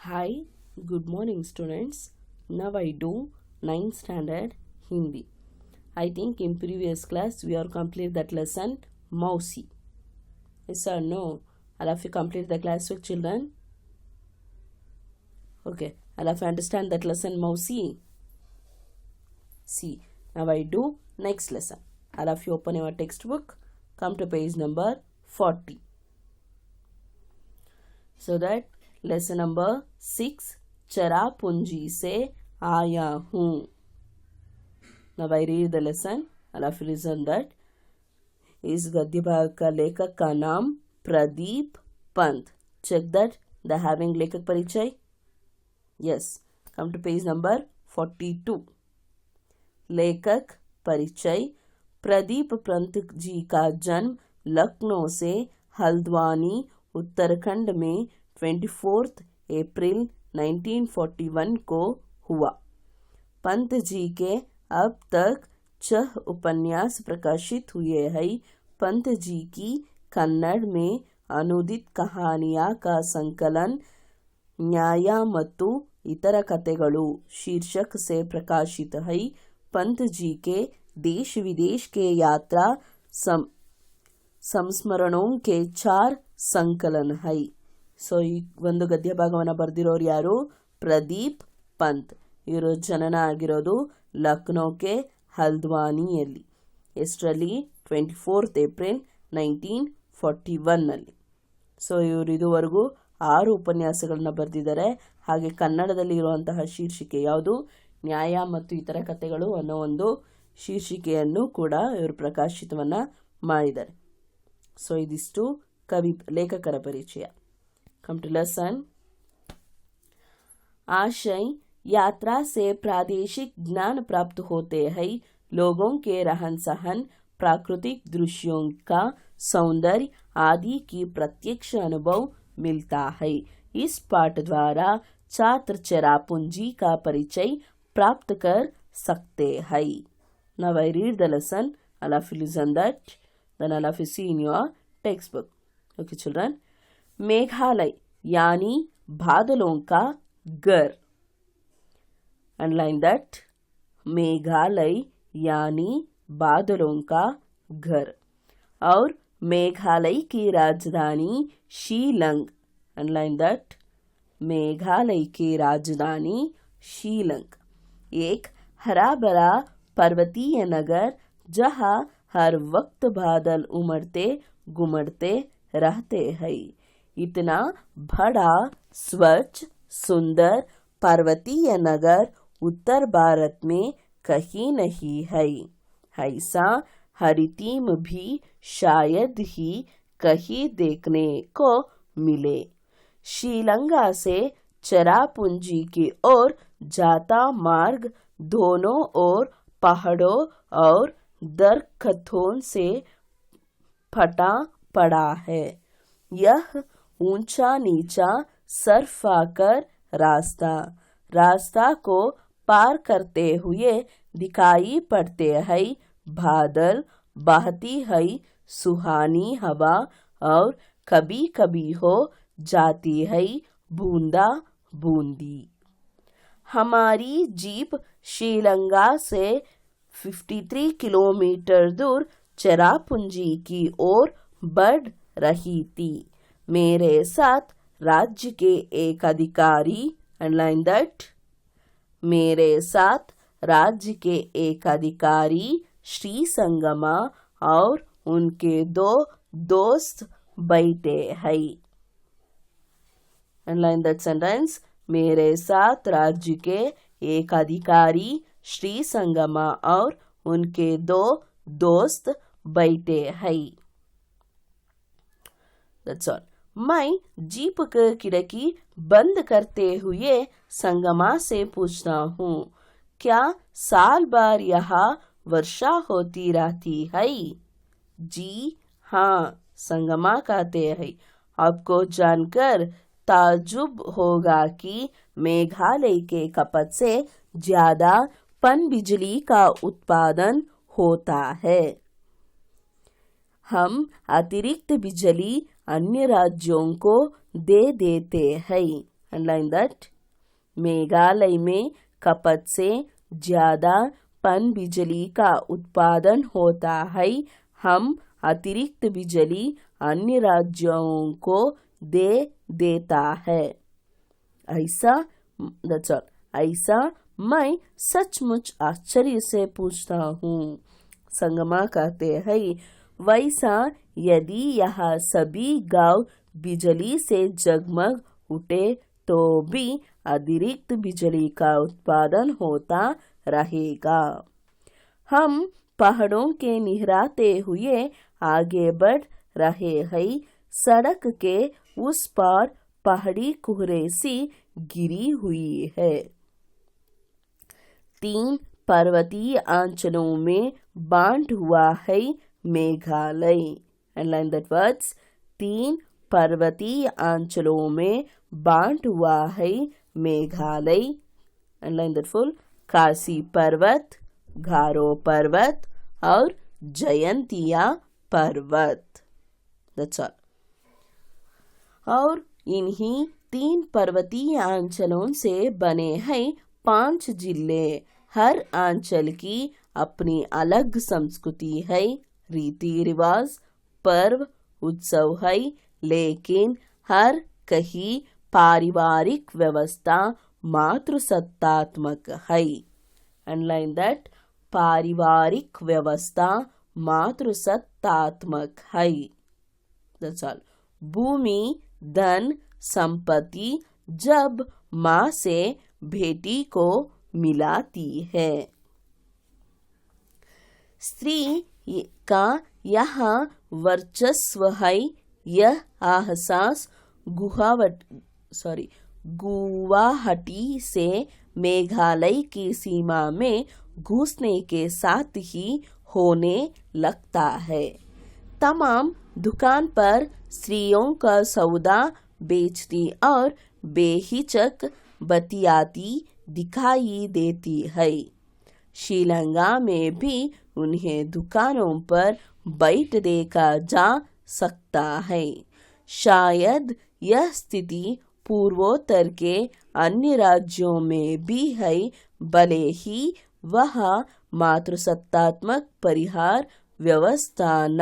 Hi, good morning, students. Now I do 9th standard Hindi. I think in previous class we have completed that lesson Mausi. Yes or no? All of you complete the class with children? Okay. All of you understand that lesson Mausi? See. Now I do next lesson. All of you open your textbook. Come to page number 40. So that lesson number 6 चरापूंजी से आया हूँ. Now I read the lesson. All of you listen that. इस गद्य भाग का लेखक का नाम Pradeep Pant. Check that the having लेखक परिचय. Yes. Come to page number 42. लेखक परिचय. प्रदीप पंत जी का जन्म लखनऊ से हल्द्वानी उत्तराखंड में 24 अप्रैल 1941 को हुआ. पंत जी के अब तक 6 उपन्यास प्रकाशित हुए हैं. पंत जी की कन्नड़ में अनुदित कहानियां का संकलन न्याय ಮತ್ತು इतर कथೆಗಳು शीर्षक से प्रकाशित है. पंत जी के देश विदेश के यात्रा ಸಂಸ್ಮರಣೋं के 4 ಸಂಕಲನ है. ಸೊ ಈ ಒಂದು ಗದ್ಯ ಭಾಗವನ್ನು ಬರೆದಿರೋರು ಯಾರು? ಪ್ರದೀಪ್ ಪಂತ್. ಇವರು ಜನನ ಆಗಿರೋದು ಲಕ್ನೋಕ್ಕೆ ಹಲ್ದ್ವಾನಿಯಲ್ಲಿ. ಎಷ್ಟರಲ್ಲಿ? 24 ಏಪ್ರಿಲ್ 1941ನಲ್ಲಿ. ಸೊ ಇವರು ಇದುವರೆಗೂ 6 ಉಪನ್ಯಾಸಗಳನ್ನ ಬರೆದಿದ್ದಾರೆ. ಹಾಗೆ ಕನ್ನಡದಲ್ಲಿ ಇರುವಂತಹ ಶೀರ್ಷಿಕೆ ಯಾವುದು? ನ್ಯಾಯ ಮತ್ತು ಇತರ ಕಥೆಗಳು ಅನ್ನೋ ಒಂದು ಶೀರ್ಷಿಕೆಯನ್ನು ಕೂಡ ಇವರು ಪ್ರಕಾಶಿತವನ್ನ ಮಾಡಿದ್ದಾರೆ. ಸೊ ಇದಿಷ್ಟು ಲೇಖಕರ ಪರಿಚಯ. Come to lesson. आशय यात्रा से प्रादेशिक ज्ञान प्राप्त होते हैं. लोगों के रहन सहन, प्राकृतिक दृश्यों का सौंदर्य आदि की प्रत्यक्ष अनुभव मिलता है. इस पाठ द्वारा छात्र चरापूंजी का परिचय प्राप्त कर सकते हैं. Now I read the lesson. All of you listen that. Then all of you see in your textbook. Okay children. Meghalaya यानी बादलों का घर. Underline that. मेघालय यानी बादलों का घर. और मेघालय की राजधानी शिलांग. Underline that. मेघालय की राजधानी शिलांग एक हरा भरा पर्वतीय नगर जहाँ हर वक्त बादल उमड़ते घुमड़ते रहते हैं. इतना बड़ा स्वच्छ सुंदर पर्वतीय नगर उत्तर भारत में कहीं नहीं है. ऐसा हरितीम भी शायद ही कहीं देखने को मिले. श्रीलंका से चरापूंजी की ओर जाता मार्ग दोनों ओर पहाड़ों और दरख्तों से फटा पड़ा है. यह ऊंचा नीचा सरफाकर रास्ता को पार करते हुए दिखाई पड़ते हैं. बादल बहती है सुहानी हवा और कभी कभी हो जाती है बूंदा बूंदी. हमारी जीप श्रीलंका से 53 किलोमीटर दूर चरापूंजी की ओर बढ़ रही थी. मेरे साथ राज्य के एक अधिकारी. Underline that. मेरे साथ राज्य के एक अधिकारी श्री संगमा और उनके 2 दोस्त बैठे हैं. Underline that sentence. मेरे साथ राज्य के एक अधिकारी श्री संगमा और उनके 2 दोस्त बैठे हैं. That's all. मैं जीप की खिड़की बंद करते हुए संगमा से पूछता हूँ, क्या साल भर यहाँ वर्षा होती रहती है? जी हाँ, संगमा कहते हैं. आपको जानकर ताज्जुब होगा कि मेघालय के खपत से ज्यादा पनबिजली का उत्पादन होता है. हम अतिरिक्त बिजली अन्य राज्यों को दे देते हैं. Underline that. मेघालय में खपत से ज्यादा पन बिजली का उत्पादन होता है। हम अतिरिक्त बिजली अन्य राज्यों को दे देता है। ऐसा दैट्स ऑल। ऐसा मैं सचमुच आश्चर्य से पूछता हूँ। संगमा कहते हैं वैसा यदि यह सभी गांव बिजली से जगमग उठे तो भी अतिरिक्त बिजली का उत्पादन होता रहेगा। हम पहाड़ों के निहराते हुए आगे बढ़ रहे हैं। सड़क के उस पार पहाड़ी कोहरे सी गिरी हुई है। 3 पर्वतीय अंचलों में बांट हुआ है मेघालय। Underline that words. 3 पर्वतीय अंचलों में बांट हुआ है मेघालय। Underline that full. खासी पर्वत, गारो पर्वत और जयंतिया पर्वत। That's all. और इन्हीं 3 पर्वतीय अंचलों से बने हैं 5 जिले। हर अंचल की अपनी अलग संस्कृति है, रीति रिवाज, पर्व, उत्सव है, लेकिन हर कहीं पारिवारिक व्यवस्था मातृसत्तात्मक है। Underline that. पारिवारिक व्यवस्था मातृसत्तात्मक है। That's all. भूमि, धन, संपत्ति जब माँ से बेटी को मिलाती है। स्त्री का यहाँ वर्चस्व है। यह एहसास गुवाहाटी से मेघालय की सीमा में घुसने के साथ ही होने लगता है। तमाम दुकान पर स्त्रियों का सौदा बेचती और बेहिचक बतियाती दिखाई देती है। श्रीलंका में भी उन्हें दुकानों पर बैठ देखा जा सकता है। शायद यह स्थिति पूर्वोत्तर के अन्य राज्यों में भी है, भले ही वह मातृसत्तात्मक परिहार व्यवस्था न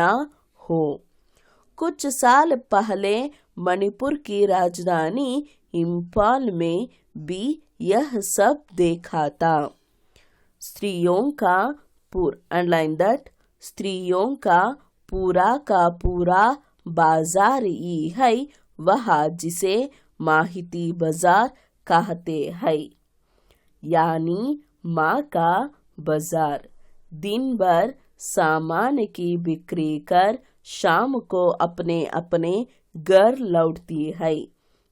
हो। कुछ साल पहले मणिपुर की राजधानी इम्फाल में भी यह सब देखा था। स्त्रियों का अंडरलाइन दैट। स्त्रियों का पूरा बाजार ही है वह जिसे माहिती बाजार कहते हैं, यानी माँ का बाजार। दिन भर सामान की बिक्री कर शाम को अपने अपने घर लौटती है।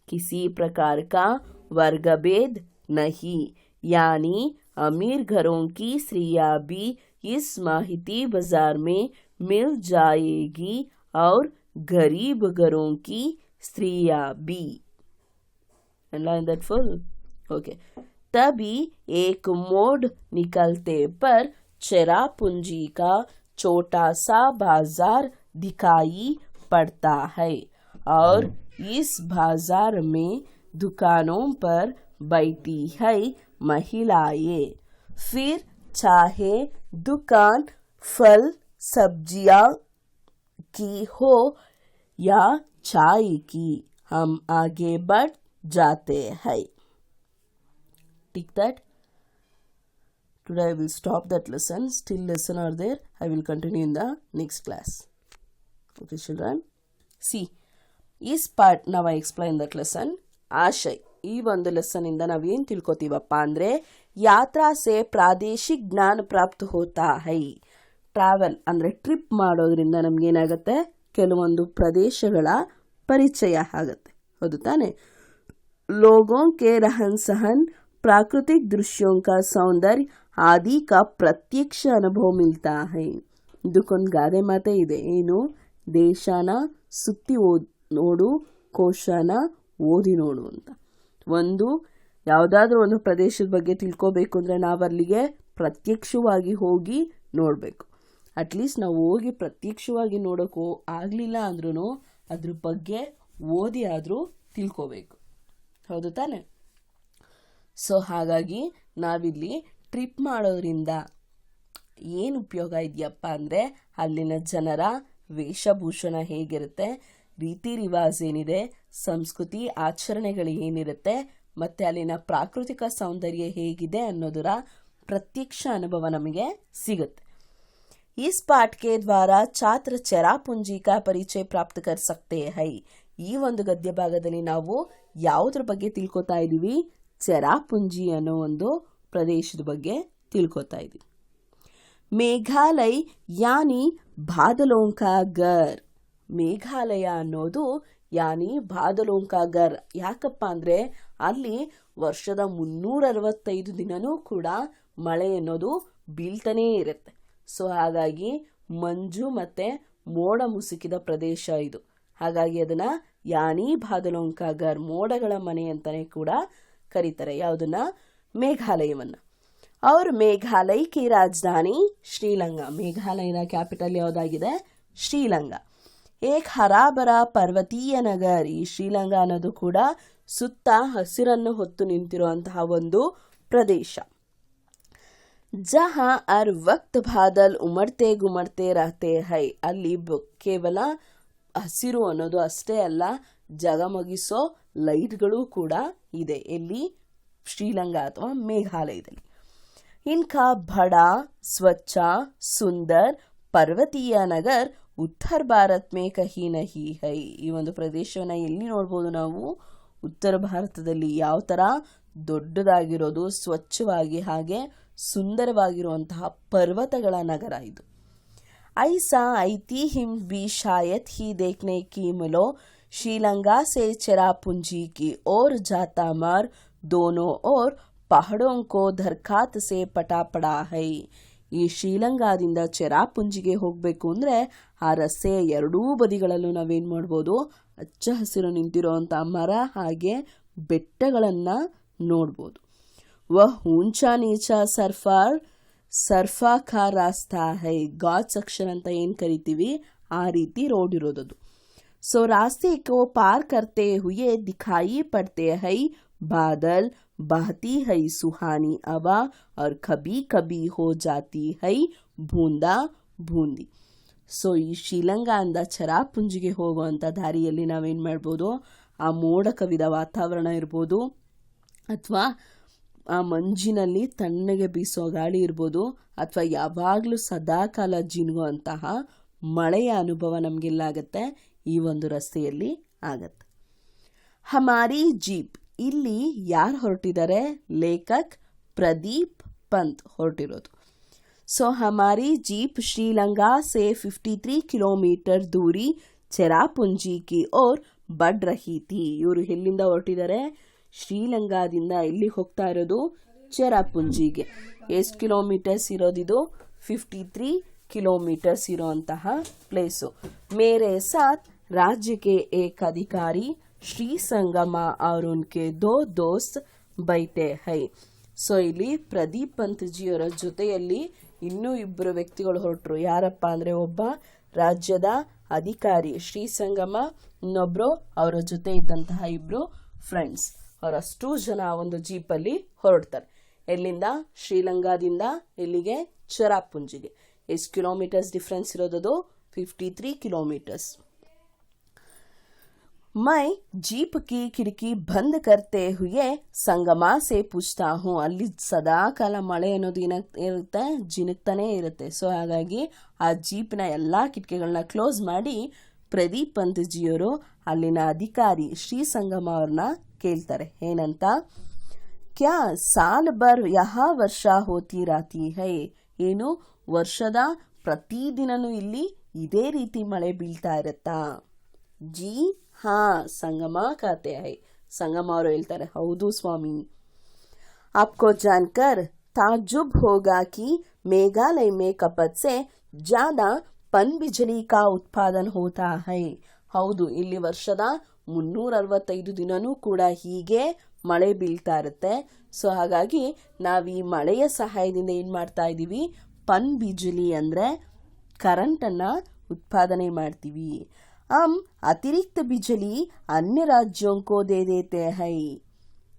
किसी प्रकार का वर्गभेद नहीं, यानी अमीर घरों की स्त्रियां भी इस माहिती बाजार में मिल जाएगी और गरीब घरों की स्त्रियां भी। ओके। तभी एक मोड़ निकलते पर चेरापूंजी का छोटा सा बाजार दिखाई पड़ता है और इस बाजार में दुकानों पर बैठी है महिलाएं। फिर चाहे दुकान फल सब्जियां की हो या चाय की, हम आगे बढ़ जाते हैं। Take that. Today I will stop that lesson. Still lesson are there. I will continue in the next class. Okay, children. See, is part now I explain that lesson. ಆಶಯ ಈ ಒಂದು ಲೆಸನ್ ಇಂದ ನಾವೇನ್ ತಿಳ್ಕೊತೀವಪ್ಪ ಅಂದ್ರೆ ಯಾತ್ರಾ ಸೆ ಪ್ರಾದೇಶಿಕ್ ಜ್ಞಾನ ಪ್ರಾಪ್ತ ಹೋತಾ ಹೈ. ಟ್ರಾವೆಲ್ ಅಂದ್ರೆ ಟ್ರಿಪ್ ಮಾಡೋದ್ರಿಂದ ನಮ್ಗೇನಾಗತ್ತೆ, ಕೆಲವೊಂದು ಪ್ರದೇಶಗಳ ಪರಿಚಯ ಆಗತ್ತೆ, ಹೌದು ತಾನೆ. लोगों के रहन सहन, प्राकृतिक दृश्यों का सौंदर्य आदि का प्रत्यक्ष अनुभव मिलता है. ಇದಕ್ಕೊಂದು ಗಾದೆ ಮಾತೆ ಇದೆ, ಏನು, ದೇಶನ ಸುತ್ತಿ ನೋಡು, ಕೋಶನ ಓದಿ ನೋಡು ಅಂತ. ಯಾವುದಾದ್ರೂ ಒಂದು ಪ್ರದೇಶದ ಬಗ್ಗೆ ತಿಳ್ಕೋಬೇಕು ಅಂದರೆ ನಾವು ಅಲ್ಲಿಗೆ ಪ್ರತ್ಯಕ್ಷವಾಗಿ ಹೋಗಿ ನೋಡಬೇಕು. ಅಟ್ಲೀಸ್ಟ್ ನಾವು ಹೋಗಿ ಪ್ರತ್ಯಕ್ಷವಾಗಿ ನೋಡೋಕ್ಕೂ ಆಗಲಿಲ್ಲ ಅಂದ್ರೂ ಅದ್ರ ಬಗ್ಗೆ ಓದಿ ಆದರೂ ತಿಳ್ಕೋಬೇಕು, ಹೌದು ತಾನೆ? ಸೊ ಹಾಗಾಗಿ ನಾವಿಲ್ಲಿ ಟ್ರಿಪ್ ಮಾಡೋದ್ರಿಂದ ಏನು ಉಪಯೋಗ ಇದೆಯಪ್ಪ ಅಂದರೆ ಅಲ್ಲಿನ ಜನರ ವೇಷಭೂಷಣ ಹೇಗಿರುತ್ತೆ, ರೀತಿ ರಿವಾಜ್ ಏನಿದೆ, ಸಂಸ್ಕೃತಿ ಆಚರಣೆಗಳು ಏನಿರುತ್ತೆ, ಮತ್ತು ಅಲ್ಲಿನ ಪ್ರಾಕೃತಿಕ ಸೌಂದರ್ಯ ಹೇಗಿದೆ ಅನ್ನೋದರ ಪ್ರತ್ಯಕ್ಷ ಅನುಭವ ನಮಗೆ ಸಿಗುತ್ತೆ. इस पाठ के द्वारा छात्र चेरापूंजी का परिचय प्राप्त कर सकते हैं. ಈ ಒಂದು ಗದ್ಯ ಭಾಗದಲ್ಲಿ ನಾವು ಯಾವುದ್ರ ಬಗ್ಗೆ ತಿಳ್ಕೊತಾ ಇದ್ದೀವಿ? ಚೆರಾಪುಂಜಿ ಅನ್ನೋ ಒಂದು ಪ್ರದೇಶದ ಬಗ್ಗೆ ತಿಳ್ಕೊತಾ ಇದ್ದೀವಿ. ಮೇಘಾಲಯ ಯಾನಿ ಬಾದಲೋಂ ಕಾ ಘರ್. ಮೇಘಾಲಯ ಅನ್ನೋದು ಯಾನಿ ಬಾದಲೋಂ ಕಾ ಘರ್. ಯಾಕಪ್ಪ ಅಂದರೆ ಅಲ್ಲಿ ವರ್ಷದ 365 ದಿನನೂ ಕೂಡ ಮಳೆ ಅನ್ನೋದು ಬೀಳ್ತಾನೇ ಇರುತ್ತೆ. ಸೊ ಹಾಗಾಗಿ ಮಂಜು ಮತ್ತು ಮೋಡ ಮುಸುಕಿದ ಪ್ರದೇಶ ಇದು. ಹಾಗಾಗಿ ಅದನ್ನ ಯಾನಿ ಬಾದಲೋಂ ಕಾ ಘರ್, ಮೋಡಗಳ ಮನೆ ಅಂತಾನೆ ಕೂಡ ಕರೀತಾರೆ. ಯಾವುದನ್ನ? ಮೇಘಾಲಯವನ್ನ. और ಮೇಘಾಲಯ की ರಾಜಧಾನಿ ಶ್ರೀಲಂಗಾ. ಮೇಘಾಲಯದ ಕ್ಯಾಪಿಟಲ್ ಯಾವುದಾಗಿದೆ? ಶ್ರೀಲಂಗಾ. ಏಕ್ ಹರಾಬರ ಪರ್ವತೀಯ ನಗರ. ಈ ಶ್ರೀಲಂಗಾ ಅನ್ನೋದು ಕೂಡ ಸುತ್ತ ಹಸಿರನ್ನು ಹೊತ್ತು ನಿಂತಿರುವಂತಹ ಒಂದು ಪ್ರದೇಶ. ಜಹಾ ಹರ್ ವಕ್ತ್ ಬಾದಲ್ ಉಮಡ್ತೆ ಗುಮಡ್ತೆ ರಹತೆ ಹೈ. ಅಲ್ಲಿ ಕೇವಲ ಹಸಿರು ಅನ್ನೋದು ಅಷ್ಟೇ ಅಲ್ಲ, ಜಗಮಗಿಸೋ ಲೈಟ್ಗಳು ಕೂಡ ಇದೆ. ಎಲ್ಲಿ? ಶ್ರೀಲಂಗಾ ಅಥವಾ ಮೇಘಾಲಯದಲ್ಲಿ. ಇನ್ಕಾ ಬಡಾ ಸ್ವಚ್ಛ ಸುಂದರ್ ಪರ್ವತೀಯ ನಗರ್ ಉತ್ತರ ಭಾರತ್ ಮೇ ಕಹಿ ನಹಿ ಹೈ. ಈ ಒಂದು ಪ್ರದೇಶವನ್ನ ಎಲ್ಲಿ ನೋಡ್ಬೋದು ನಾವು? ಉತ್ತರ ಭಾರತದಲ್ಲಿ. ಯಾವ ಥರ ದೊಡ್ಡದಾಗಿರೋದು, ಸ್ವಚ್ಛವಾಗಿ ಹಾಗೆ ಸುಂದರವಾಗಿರುವಂತಹ ಪರ್ವತಗಳ ನಗರ ಇದು. ಐಸಾ ಐತಿಹ್ಯ भी शायद ही देखने की मिलो. श्रीलंका से चेरापूंजी की ओर जाता मार्ग दोनों ओर पहाड़ों को दरखात से पटा पड़ा है. ಈ ಶ್ರೀಲಂಕಾದಿಂದ ಚೆರಾಪುಂಜಿಗೆ ಹೋಗಬೇಕು ಅಂದರೆ ಆ ರಸ್ತೆಯ ಎರಡೂ ಬದಿಗಳಲ್ಲೂ ನಾವೇನು ಮಾಡ್ಬೋದು? ಹಚ್ಚ ಹಸಿರು ನಿಂತಿರುವಂಥ ಮರ ಹಾಗೆ ಬೆಟ್ಟಗಳನ್ನು ನೋಡ್ಬೋದು. ವಹ Oonchaa ನೀಚಾ ಸರ್ಫಾ ಖಾ rasta high. God section ಅಂತ ಏನು ಕರಿತೀವಿ ಆ ರೀತಿ ರೋಡ್ ಇರೋದದು. ಸೊ ರಾಸ್ತೆ ಕೋ ಪಾರ್ ಕರ್ತೆ ಹುಯೆ ದಿಖಾಯಿ ಪಡ್ತೆ ಹೈ ಬಾದಲ್, ಬಹತಿ ಹೈ ಸುಹಾನಿ ಹವಾ और ಕಭಿ ಕಭಿ ಹೋ ಜಾತಿ ಹೈ ಬೂಂದಾ ಬೂಂದಿ. ಸೊ ಈ ಶ್ರೀಲಂಕಾದಿಂದ ಚೆರಾಪುಂಜಿಗೆ ಹೋಗುವಂಥ ದಾರಿಯಲ್ಲಿ ನಾವೇನು ಮಾಡ್ಬೋದು? ಆ ಮೋಡ ಕವಿದ ವಾತಾವರಣ ಇರ್ಬೋದು, ಅಥವಾ ಆ ಮಂಜಿನಲ್ಲಿ ತಣ್ಣಗೆ ಬೀಸೋ ಗಾಳಿ ಇರ್ಬೋದು, ಅಥವಾ ಯಾವಾಗಲೂ ಸದಾಕಾಲ ಜಿನುಗುವಂತಹ ಮಳೆಯ ಅನುಭವ ನಮಗೆಲ್ಲಾಗತ್ತೆ? ಈ ಒಂದು ರಸ್ತೆಯಲ್ಲಿ ಆಗತ್ತೆ. ಹಮಾರಿ ಜೀಪ್. ಇಲ್ಲಿ ಯಾರು ಹೊರಟಿದ್ದಾರೆ? ಲೇಖಕ್ ಪ್ರದೀಪ್ ಪಂತ್ ಹೊರಟಿರೋದು. ಸೊ ಹಮಾರಿ ಜೀಪ್ ಶ್ರೀಲಂಕಾ ಸೆ 53 ಕಿಲೋಮೀಟರ್ ದೂರಿ ಚೆರಾಪುಂಜಿ ಕಿ ಓರ್ ಬಡ್ ರಹಿ ಥಿ. ಇವರು ಎಲ್ಲಿಂದ ಹೊರಟಿದ್ದಾರೆ? ಶ್ರೀಲಂಕಾದಿಂದ ಎಲ್ಲಿ ಹೋಗ್ತಾ ಇರೋದು? ಚೆರಾಪುಂಜಿಗೆ. ಎಷ್ಟು ಕಿಲೋಮೀಟರ್ಸ್ ಇರೋದಿದು? 53 ಕಿಲೋಮೀಟರ್ಸ್ ಇರೋಂತಹ ಪ್ಲೇಸು. ಮೇರೆ ಸಾಥ್ राज्य के एक अधिकारी श्री संगमा और उनके 2 दोस्त बैठे हैं. ಸೊ ಇಲ್ಲಿ ಪ್ರದೀಪ್ ಪಂತ್ ಜಿಯವರ ಜೊತೆಯಲ್ಲಿ ಇನ್ನೂ 2 ವ್ಯಕ್ತಿಗಳು ಹೊರಟರು. ಯಾರಪ್ಪ ಅಂದರೆ ಒಬ್ಬ ರಾಜ್ಯದ ಅಧಿಕಾರಿ ಶ್ರೀ ಸಂಗಮ, ಇನ್ನೊಬ್ರು ಅವರ ಜೊತೆ ಇದ್ದಂತಹ 2 ಫ್ರೆಂಡ್ಸ್. ಅವರಷ್ಟು ಜನ ಒಂದು ಜೀಪಲ್ಲಿ ಹೊರಡ್ತಾರೆ. ಎಲ್ಲಿಂದ? ಶ್ರೀಲಂಕಾದಿಂದ ಎಲ್ಲಿಗೆ? ಚೆರಾಪುಂಜಿಗೆ. ಎಷ್ಟು ಕಿಲೋಮೀಟರ್ಸ್ ಡಿಫ್ರೆನ್ಸ್ ಇರೋದದು? 53 ಕಿಲೋಮೀಟರ್ಸ್. मैं जीप की खिड़की बंद करते हुए संगमा से पूछता हूँ. ಅಲ್ಲಿ ಸದಾ ಕಾಲ ಮಳೆ ಅನ್ನೋದು ಏನಿರುತ್ತೆ? ಜಿನುಗ್ತಾನೆ ಇರುತ್ತೆ. ಸೊ ಹಾಗಾಗಿ ಆ ಜೀಪ್ನ ಎಲ್ಲ ಕಿಟಕಿಗಳನ್ನ ಕ್ಲೋಸ್ ಮಾಡಿ ಪ್ರದೀಪ್ ಪಂತ್ ಜಿಯವರು ಅಲ್ಲಿನ ಅಧಿಕಾರಿ ಶ್ರೀ ಸಂಗಮ ಅವ್ರನ್ನ ಕೇಳ್ತಾರೆ. ಏನಂತ? ಕ್ಯಾ ಸಾಲ್ ಬರ್ ಯಹಾ ವರ್ಷ ಹೋತಿ ರಾತಿ ಹೈ. ಏನು ವರ್ಷದ ಪ್ರತಿದಿನನೂ ಇಲ್ಲಿ ಇದೇ ರೀತಿ ಮಳೆ ಬೀಳ್ತಾ ಇರತ್ತಾ? ಜಿ ಹಾ ಸಂಗಮ कहते हैं. ಸಂಗಮ ಅವರು ಹೇಳ್ತಾರೆ, ಹೌದು ಸ್ವಾಮಿ. आपको जानकर ताज्जुब होगा कि मेघालय में खपत से ज्यादा पन बिजली का उत्पादन होता है. ಹೌದು, ಇಲ್ಲಿ ವರ್ಷದ 365 ದಿನನೂ ಕೂಡ ಹೀಗೆ ಮಳೆ ಬೀಳ್ತಾ ಇರುತ್ತೆ. ಸೊ ಹಾಗಾಗಿ ನಾವು ಈ ಮಳೆಯ ಸಹಾಯದಿಂದ ಏನು ಮಾಡ್ತಾ ಇದ್ದೀವಿ? ಪನ್ ಬಿಜಲಿ ಅಂದರೆ ಕರೆಂಟನ್ನು ಉತ್ಪಾದನೆ ಮಾಡ್ತೀವಿ. हम अतिरिक्त बिजली अन्य राज्यों को दे देते हैं.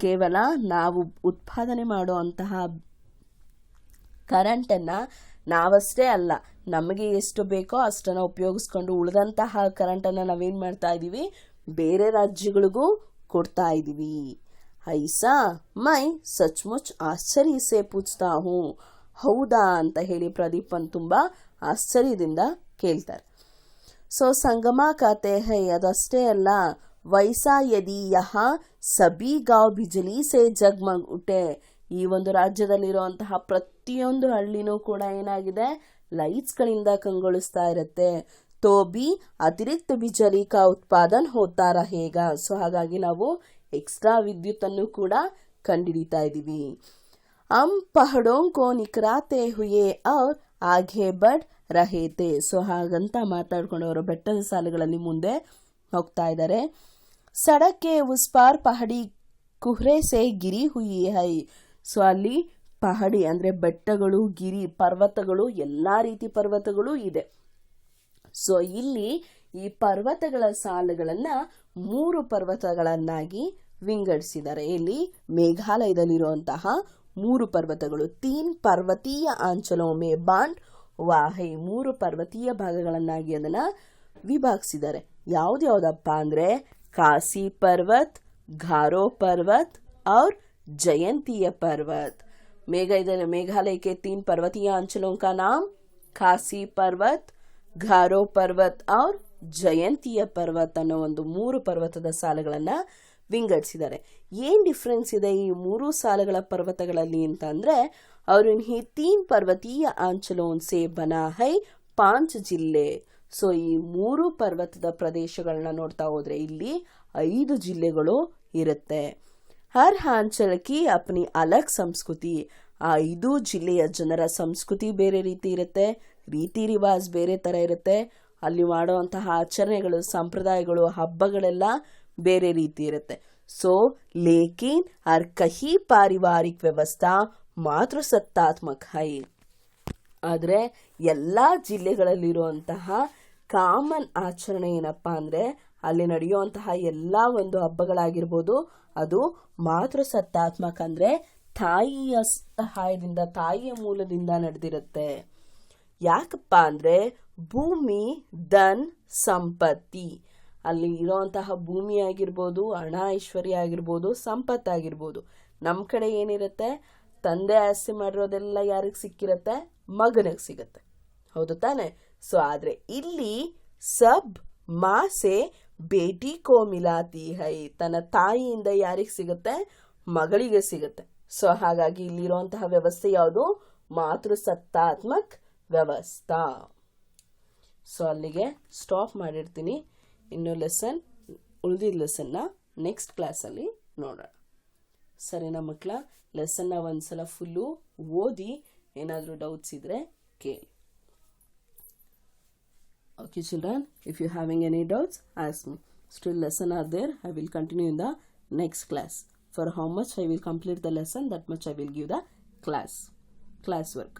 ಕೇವಲ ನಾವು ಉತ್ಪಾದನೆ ಮಾಡುವಂತಹ ಕರೆಂಟನ್ನು ನಾವಷ್ಟೇ ಅಲ್ಲ, ನಮಗೆ ಎಷ್ಟು ಬೇಕೋ ಅಷ್ಟನ್ನು ಉಪಯೋಗಿಸ್ಕೊಂಡು ಉಳಿದಂತಹ ಕರೆಂಟನ್ನು ನಾವೇನು ಮಾಡ್ತಾ ಇದ್ದೀವಿ, ಬೇರೆ ರಾಜ್ಯಗಳಿಗೂ ಕೊಡ್ತಾ ಇದ್ದೀವಿ. ಐಸಾ ಮೈ ಸಚ್ಮುಚ್ ಆಶ್ಚರ್ಯ ಸೆ ಪೂಚ್ತಾ ಹೂ. ಹೌದಾ ಅಂತ ಹೇಳಿ ಪ್ರದೀಪ್ ತುಂಬ ಆಶ್ಚರ್ಯದಿಂದ ಕೇಳ್ತಾರೆ. ಸೊ ಸಂಗಮ कहते हैं ಅದಷ್ಟೇ ಅಲ್ಲ, ವೈಸಾ ಯದಿ ಯಹಾ ಸಬಿ ಗಾಂವ್ ಬಿಜಲಿ ಸೆ ಜಗಮಗ್ ಉಠೆ. ಈ ಒಂದು ರಾಜ್ಯದಲ್ಲಿರುವಂತಹ ಪ್ರತಿಯೊಂದು ಹಳ್ಳಿನೂ ಕೂಡ ಏನಾಗಿದೆ, ಲೈಟ್ಸ್ಗಳಿಂದ ಕಂಗೊಳಿಸ್ತಾ ಇರುತ್ತೆ. ತೋ ಬಿ ಅತಿರಿಕ್ತ ಬಿಜಲಿ ಕಾ ಉತ್ಪಾದನ್ ಹೋತಾ ರಹೇಗಾ. ಸೊ ಹಾಗಾಗಿ ನಾವು ಎಕ್ಸ್ಟ್ರಾ ವಿದ್ಯುತ್ತನ್ನು ಕೂಡ ಕಂಡುಹಿಡಿತಾ ಇದ್ದೀವಿ. ಅಮ್ ಪಹಡೋಂ ಕೋ ನಿಕರಾತೆ ಹುಯೆ ಔರ್ ಆಗೆ ಬಡ್ ರಹೇತೆ. ಸೊ ಹಾಗಂತ ಮಾತಾಡ್ಕೊಂಡು ಅವರು ಬೆಟ್ಟದ ಸಾಲುಗಳಲ್ಲಿ ಮುಂದೆ ಹೋಗ್ತಾ ಇದ್ದಾರೆ. ಸಡಕ್ಕೆ ಉಸ್ ಪಾರ್ ಪಹಡಿ ಕುಹ್ರೆ ಸೆ ಗಿರಿ ಹುಯಿ ಹೈ. ಸೊ ಅಲ್ಲಿ ಪಹಡಿ ಅಂದರೆ ಬೆಟ್ಟಗಳು, ಗಿರಿ, ಪರ್ವತಗಳು, ಎಲ್ಲ ರೀತಿ ಪರ್ವತಗಳು ಇದೆ. ಸೊ ಇಲ್ಲಿ ಈ ಪರ್ವತಗಳ ಸಾಲುಗಳನ್ನು 3 ಪರ್ವತಗಳನ್ನಾಗಿ ವಿಂಗಡಿಸಿದ್ದಾರೆ. ಇಲ್ಲಿ ಮೇಘಾಲಯದಲ್ಲಿರುವಂತಹ 3 ಪರ್ವತಗಳು, 3 ಪರ್ವತೀಯ ಆಂಚಲೋं में बांट ವಾಹೈ, 3 ಪರ್ವತೀಯ ಭಾಗಗಳನ್ನಾಗಿ ಅದನ್ನ ವಿಭಾಗಿಸಿದ್ದಾರೆ. ಯಾವ್ದ್ಯಾವ್ದಪ್ಪ ಅಂದ್ರೆ ಕಾಸಿ ಪರ್ವತ್, ಘಾರೋ ಪರ್ವತ್ और जयंतीय पर्वत. मेघालय के 3 पर्वतीय अंचलों का नाम खासी पर्वत, ಘಾರೋ ಪರ್ವತ್ और ಜಯಂತಿಯ ಪರ್ವತ್ ಅನ್ನೋ ಒಂದು 3 ಪರ್ವತದ ಸಾಲುಗಳನ್ನ ವಿಂಗಡಿಸಿದ್ದಾರೆ. ಏನ್ ಡಿಫ್ರೆನ್ಸ್ ಇದೆ ಈ 3 ಸಾಲುಗಳ ಪರ್ವತಗಳಲ್ಲಿ ಅಂತ ಅಂದ್ರೆ, ಅವರು ಈ 3 ಪರ್ವತೀಯ ಆಂಚಲೋं से बना है 5 ಜಿಲ್ಲೆ. ಸೊ ಈ 3 ಪರ್ವತದ ಪ್ರದೇಶಗಳನ್ನ ನೋಡ್ತಾ ಹೋದ್ರೆ ಇಲ್ಲಿ 5 ಜಿಲ್ಲೆಗಳು ಇರುತ್ತೆ. ಹರ್ ಆಂಚಲ್ ಕಿ ಅಪ್ನಿ ಅಲಗ್ ಸಂಸ್ಕೃತಿ. ಆ 5 ಜಿಲ್ಲೆಯ ಜನರ ಸಂಸ್ಕೃತಿ ಬೇರೆ ರೀತಿ ಇರುತ್ತೆ, ರೀತಿ ರಿವಾಜ್ ಬೇರೆ ತರ ಇರುತ್ತೆ, ಅಲ್ಲಿ ಮಾಡುವಂತಹ ಆಚರಣೆಗಳು, ಸಂಪ್ರದಾಯಗಳು, ಹಬ್ಬಗಳೆಲ್ಲ ಬೇರೆ ರೀತಿ ಇರುತ್ತೆ. ಸೊ ಲೇಕಿನ್ ಹರ್ ಕಹಿ ಪಾರಿವಾರಿಕ ವ್ಯವಸ್ಥಾ ಮಾತೃಸತ್ತಾತ್ಮಕ ಹೈ. ಆದ್ರೆ ಎಲ್ಲಾ ಜಿಲ್ಲೆಗಳಲ್ಲಿರುವಂತಹ ಕಾಮನ್ ಆಚರಣೆ ಏನಪ್ಪಾ ಅಂದ್ರೆ, ಅಲ್ಲಿ ನಡೆಯುವಂತಹ ಎಲ್ಲಾ ಒಂದು ಹಬ್ಬಗಳಾಗಿರ್ಬೋದು, ಅದು ಮಾತೃಸತ್ತಾತ್ಮಕ ಅಂದ್ರೆ ತಾಯಿಯ ಸಹಾಯದಿಂದ, ತಾಯಿಯ ಮೂಲದಿಂದ ನಡೆದಿರುತ್ತೆ. ಯಾಕಪ್ಪ ಅಂದ್ರೆ ಭೂಮಿ, ಧನ್, ಸಂಪತ್ತಿ, ಅಲ್ಲಿ ಇರೋಂತಹ ಭೂಮಿ ಆಗಿರ್ಬೋದು, ಹಣ ಐಶ್ವರ್ಯ ಆಗಿರ್ಬೋದು, ಸಂಪತ್ತಾಗಿರ್ಬೋದು. ನಮ್ಮ ಕಡೆ ಏನಿರುತ್ತೆ, ತಂದೆ ಆಸ್ತಿ ಮಾಡಿರೋದೆಲ್ಲ ಯಾರಿಗೆ ಸಿಕ್ಕಿರತ್ತೆ, ಮಗನಿಗೆ ಸಿಗತ್ತೆ, ಹೌದು ತಾನೆ? ಸೊ ಆದ್ರೆ ಇಲ್ಲಿ ಸಬ್ ಮಾಸೆ ಬೇಟಿ ಕೋ ಮಿಲಾತಿ ಹೈ, ತನ್ನ ತಾಯಿಯಿಂದ ಯಾರಿಗೆ ಸಿಗುತ್ತೆ, ಮಗಳಿಗೆ ಸಿಗುತ್ತೆ. ಸೊ ಹಾಗಾಗಿ ಇಲ್ಲಿರುವಂತಹ ವ್ಯವಸ್ಥೆ ಯಾವುದು, ಮಾತೃಸತ್ತಾತ್ಮಕ ವ್ಯವಸ್ಥಾ. ಸೊ ಅಲ್ಲಿಗೆ ಸ್ಟಾಪ್ ಮಾಡಿರ್ತೀನಿ. ಇನ್ನು ಉಳಿದಿದ್ದ ಲೆಸನ್ನ ನೆಕ್ಸ್ಟ್ ಕ್ಲಾಸಲ್ಲಿ ನೋಡೋಣ. ಸರಿನಾ ಮಕ್ಕಳ? ಲೆಸನ್ನ ಒಂದ್ಸಲ ಫುಲ್ಲು ಓದಿ, ಏನಾದರೂ ಡೌಟ್ಸ್ ಇದ್ರೆ ಕೇಳಿ. Okay children, if you having any doubts, ask me. Still lesson are there, I will continue in the next class. For how much I will complete the lesson, that much I will give the class work.